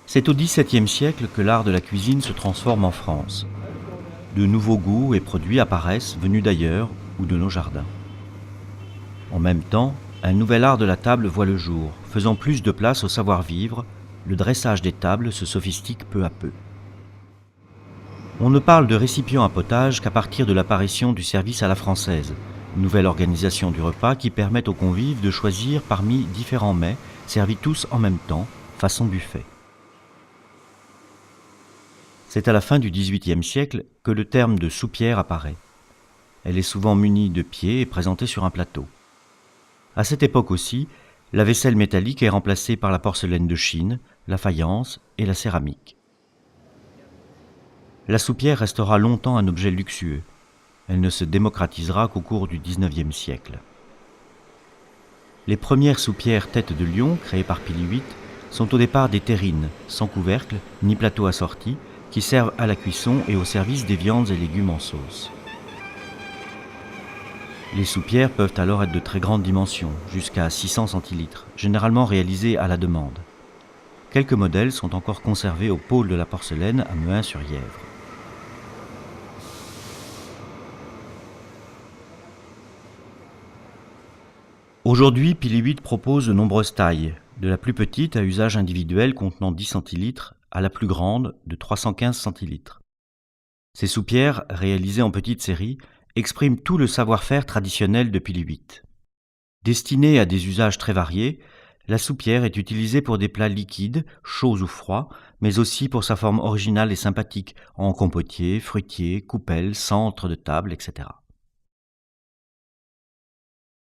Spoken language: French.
C'est au XVIIe siècle que l'art de la cuisine se transforme en France. De nouveaux goûts et produits apparaissent venus d'ailleurs ou de nos jardins. En même temps, un nouvel art de la table voit le jour, faisant plus de place au savoir-vivre, le dressage des tables se sophistique peu à peu. On ne parle de récipients à potage qu'à partir de l'apparition du service à la française, nouvelle organisation du repas qui permet aux convives de choisir parmi différents mets, servis tous en même temps, façon buffet. C'est à la fin du XVIIIe siècle que le terme de soupière apparaît. Elle est souvent munie de pieds et présentée sur un plateau. À cette époque aussi, la vaisselle métallique est remplacée par la porcelaine de Chine, la faïence et la céramique. La soupière restera longtemps un objet luxueux. Elle ne se démocratisera qu'au cours du XIXe siècle. Les premières soupières tête de lion, créées par Pie VIII, sont au départ des terrines, sans couvercle ni plateau assorti, qui servent à la cuisson et au service des viandes et légumes en sauce. Les soupières peuvent alors être de très grandes dimensions, jusqu'à 600 centilitres, généralement réalisées à la demande. Quelques modèles sont encore conservés au pôle de la porcelaine à Mehun-sur-Yèvre. Aujourd'hui, Pie VIII propose de nombreuses tailles, de la plus petite à usage individuel contenant 10 centilitres à la plus grande de 315 centilitres. Ces soupières, réalisées en petite série, expriment tout le savoir-faire traditionnel de Pie VIII. Destinée à des usages très variés, la soupière est utilisée pour des plats liquides, chauds ou froids, mais aussi pour sa forme originale et sympathique, en compotier, fruitier, coupelle, centre de table, etc.